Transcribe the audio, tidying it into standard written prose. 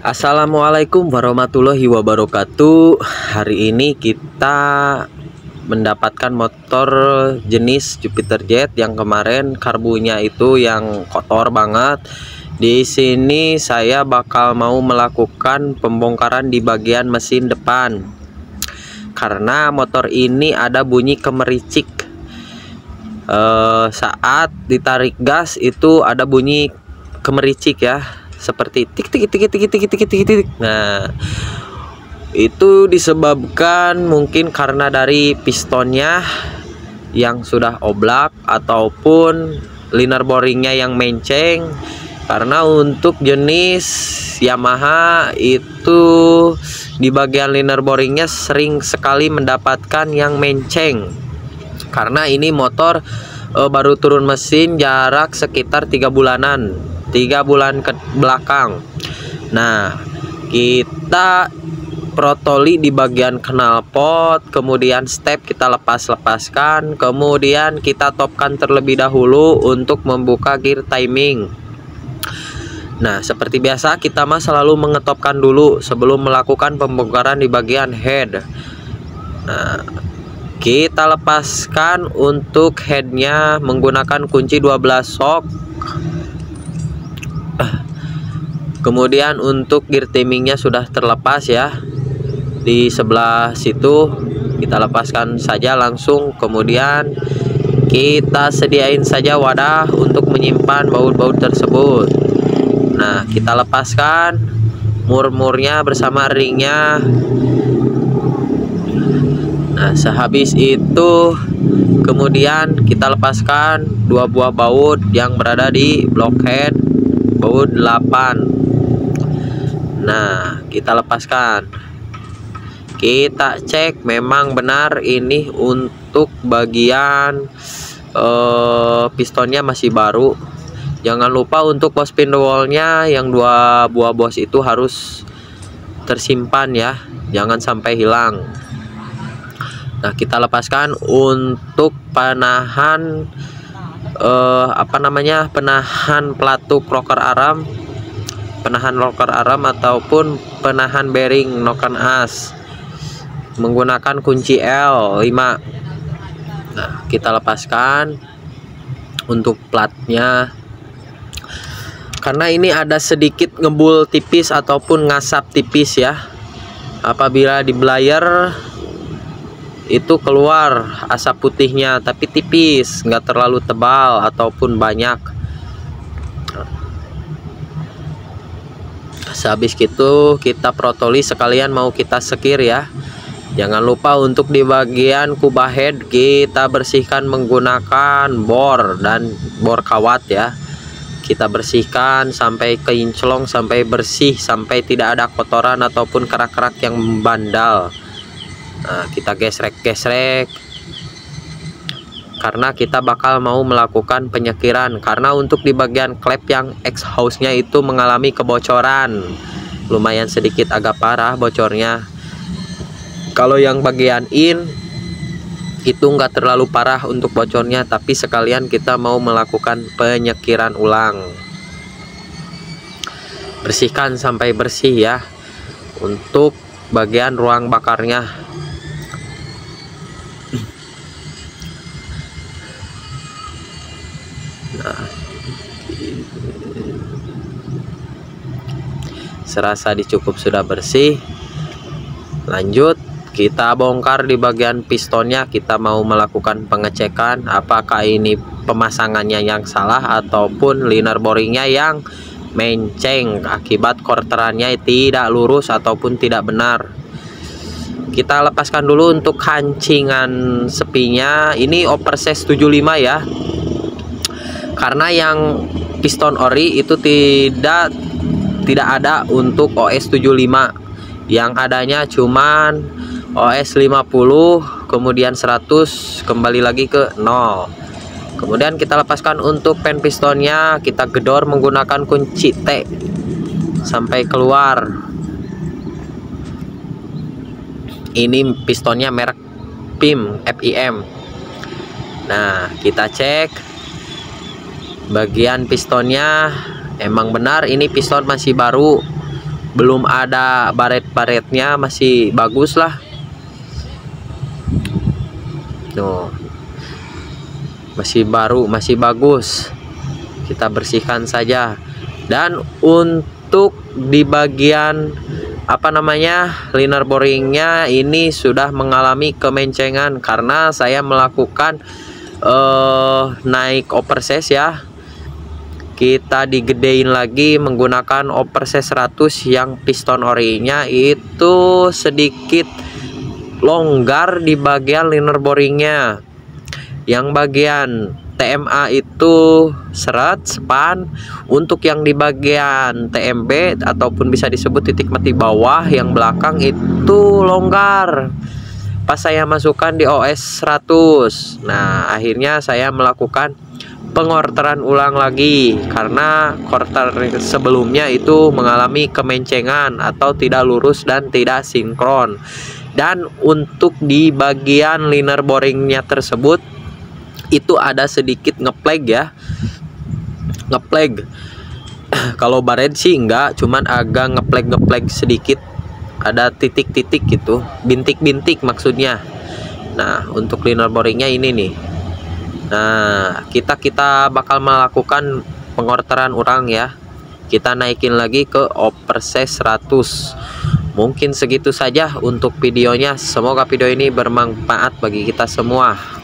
Assalamualaikum warahmatullahi wabarakatuh. Hari ini kita mendapatkan motor jenis Jupiter Jet yang kemarin karbunya itu yang kotor banget. Di sini saya bakal mau melakukan pembongkaran di bagian mesin depan. Karena motor ini ada bunyi kemericik. Saat ditarik gas itu ada bunyi kemericik ya. Seperti tik tik tik tik tik tik tik tik. Nah, itu disebabkan mungkin karena dari pistonnya yang sudah oblak ataupun liner boringnya yang menceng. Karena untuk jenis Yamaha itu di bagian liner boringnya sering sekali mendapatkan yang menceng. Karena ini motor baru turun mesin jarak sekitar 3 bulanan. 3 bulan ke belakang. Nah, kita protoli di bagian knalpot, kemudian step kita lepaskan, kemudian kita topkan terlebih dahulu untuk membuka gear timing. Nah, seperti biasa kita selalu mengetopkan dulu sebelum melakukan pembongkaran di bagian head. Nah, kita lepaskan untuk headnya menggunakan kunci 12 shock. Kemudian untuk gear timingnya sudah terlepas ya, di sebelah situ kita lepaskan saja langsung. Kemudian kita sediain saja wadah untuk menyimpan baut-baut tersebut. Nah, kita lepaskan mur-murnya bersama ringnya. Nah, sehabis itu kemudian kita lepaskan 2 buah baut yang berada di blockhead, baut 8. Nah, kita lepaskan. Kita cek memang benar ini untuk bagian pistonnya masih baru. Jangan lupa untuk bos spindle-nya yang 2 buah bos itu harus tersimpan ya, jangan sampai hilang. Nah, kita lepaskan untuk penahan penahan pelatuk rocker arm, penahan rocker arm ataupun penahan bearing noken as menggunakan kunci L5. Nah, kita lepaskan untuk platnya karena ini ada sedikit ngebul tipis ataupun ngasap tipis ya. Apabila di blayer itu keluar asap putihnya, tapi tipis, nggak terlalu tebal ataupun banyak. Sehabis itu kita protoli sekalian mau kita sekir ya. Jangan lupa untuk di bagian kubah head kita bersihkan menggunakan bor dan bor kawat ya. Kita bersihkan sampai kinclong, sampai bersih, sampai tidak ada kotoran ataupun kerak-kerak yang membandal. Nah, kita gesrek-gesrek karena kita bakal mau melakukan penyekiran. Karena untuk di bagian klep yang exhaust-nya itu mengalami kebocoran, lumayan sedikit agak parah bocornya. Kalau yang bagian in itu nggak terlalu parah untuk bocornya, tapi sekalian kita mau melakukan penyekiran ulang. Bersihkan sampai bersih ya untuk bagian ruang bakarnya. Nah, serasa dicukup sudah bersih. Lanjut kita bongkar di bagian pistonnya. Kita mau melakukan pengecekan apakah ini pemasangannya yang salah ataupun liner boringnya yang menceng akibat korterannya tidak lurus ataupun tidak benar. Kita lepaskan dulu untuk kancingan sepinya. Ini oversize 75 ya. Karena yang piston ori itu tidak ada untuk OS 75. Yang adanya cuman OS 50, kemudian 100, kembali lagi ke 0. Kemudian kita lepaskan untuk pen pistonnya, kita gedor menggunakan kunci T sampai keluar. Ini pistonnya merek FIM. Nah, kita cek bagian pistonnya. Emang benar ini piston masih baru, belum ada baret-baretnya, masih bagus lah. Tuh, masih baru, masih bagus. Kita bersihkan saja. Dan untuk di bagian apa namanya, liner boringnya ini sudah mengalami kemencengan karena saya melakukan naik oversize ya. Kita digedein lagi menggunakan oversize 100 yang piston orinya itu sedikit longgar di bagian liner boringnya. Yang bagian TMA itu seret span, untuk yang di bagian TMB ataupun bisa disebut titik mati bawah yang belakang itu longgar pas saya masukkan di OS 100. Nah, akhirnya saya melakukan pengorteran ulang lagi karena quarter sebelumnya itu mengalami kemencengan atau tidak lurus dan tidak sinkron. Dan untuk di bagian liner boringnya tersebut itu ada sedikit ngepleg ya, ngepleg. Kalau baret sih enggak, cuman agak ngepleg sedikit, ada titik-titik gitu, bintik-bintik maksudnya. Nah, untuk liner boringnya ini nih. Nah, kita bakal melakukan pengorteran ulang ya. Kita naikin lagi ke oversize 100. Mungkin segitu saja untuk videonya. Semoga video ini bermanfaat bagi kita semua.